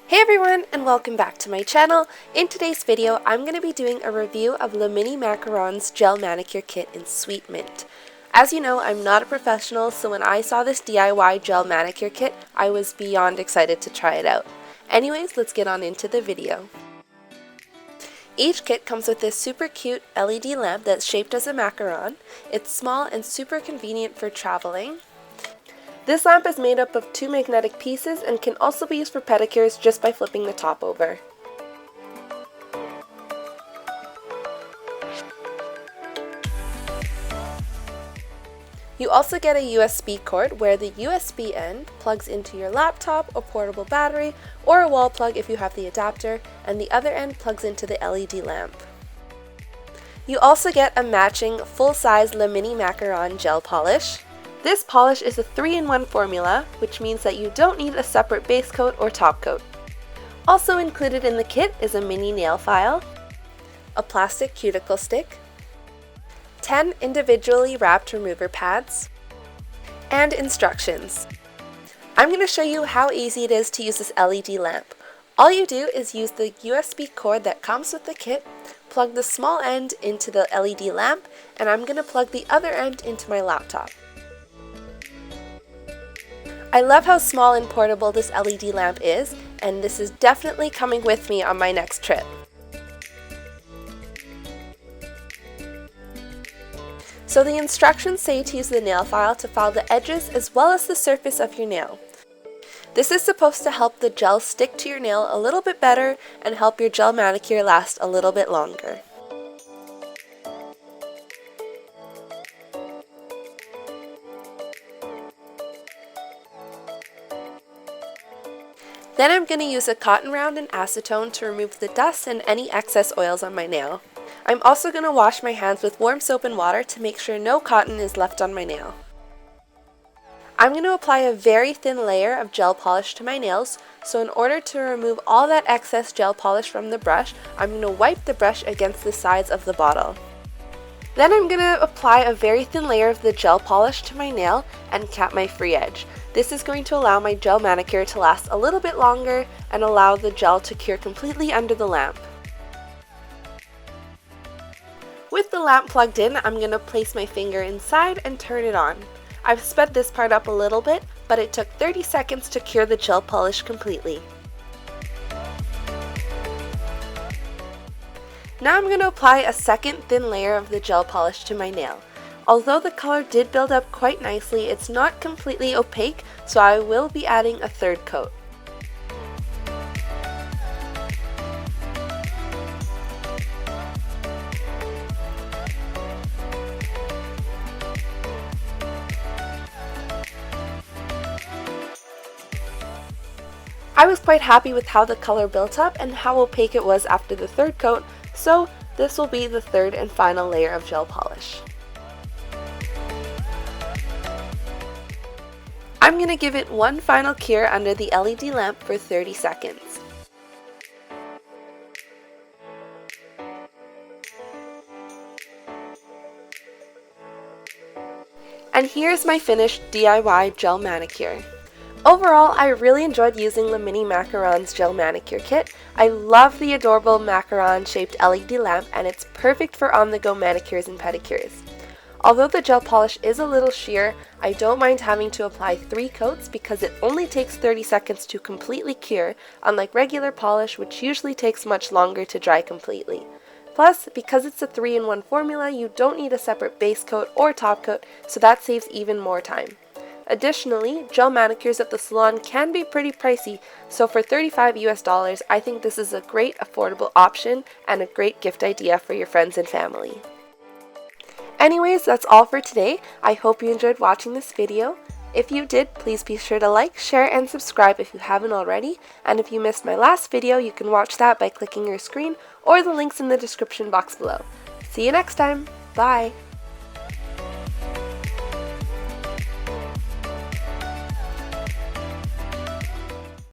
Hey everyone, and welcome back to my channel. In today's video, I'm going to be doing a review of the Mini Macaron's Gel Manicure Kit in Sweet Mint. As you know, I'm not a professional, so when I saw this DIY gel manicure kit, I was beyond excited to try it out. Anyways, let's get on into the video. Each kit comes with this super cute LED lamp that's shaped as a macaron. It's small and super convenient for traveling. This lamp is made up of 2 magnetic pieces and can also be used for pedicures just by flipping the top over. You also get a USB cord where the USB end plugs into your laptop or portable battery or a wall plug if you have the adapter, and the other end plugs into the LED lamp. You also get a matching full-size Mini Macaron gel polish. This polish is a 3-in-1 formula, which means that you don't need a separate base coat or top coat. Also included in the kit is a mini nail file, a plastic cuticle stick, 10 individually wrapped remover pads, and instructions. I'm going to show you how easy it is to use this LED lamp. All you do is use the USB cord that comes with the kit, plug the small end into the LED lamp, and I'm going to plug the other end into my laptop. I love how small and portable this LED lamp is, and this is definitely coming with me on my next trip. So the instructions say to use the nail file to file the edges as well as the surface of your nail. This is supposed to help the gel stick to your nail a little bit better and help your gel manicure last a little bit longer. Then I'm going to use a cotton round and acetone to remove the dust and any excess oils on my nail. I'm also going to wash my hands with warm soap and water to make sure no cotton is left on my nail. I'm going to apply a very thin layer of gel polish to my nails, so in order to remove all that excess gel polish from the brush, I'm going to wipe the brush against the sides of the bottle. Then I'm going to apply a very thin layer of the gel polish to my nail and cap my free edge. This is going to allow my gel manicure to last a little bit longer and allow the gel to cure completely under the lamp. With the lamp plugged in, I'm going to place my finger inside and turn it on. I've sped this part up a little bit, but it took 30 seconds to cure the gel polish completely. Now I'm going to apply a second thin layer of the gel polish to my nail. Although the color did build up quite nicely, it's not completely opaque, so I will be adding a third coat. I was quite happy with how the color built up and how opaque it was after the third coat, so this will be the third and final layer of gel polish. I'm going to give it one final cure under the LED lamp for 30 seconds. And here's my finished DIY gel manicure. Overall, I really enjoyed using the Mini Macaron's gel manicure kit. I love the adorable macaron shaped LED lamp, and it's perfect for on-the-go manicures and pedicures. Although the gel polish is a little sheer, I don't mind having to apply 3 coats because it only takes 30 seconds to completely cure, unlike regular polish, which usually takes much longer to dry completely. Plus, because it's a 3-in-1 formula, you don't need a separate base coat or top coat, so that saves even more time. Additionally, gel manicures at the salon can be pretty pricey, so for $35 US, I think this is a great affordable option and a great gift idea for your friends and family. Anyways, that's all for today. I hope you enjoyed watching this video. If you did, please be sure to like, share, and subscribe if you haven't already. And if you missed my last video, you can watch that by clicking your screen or the links in the description box below. See you next time. Bye!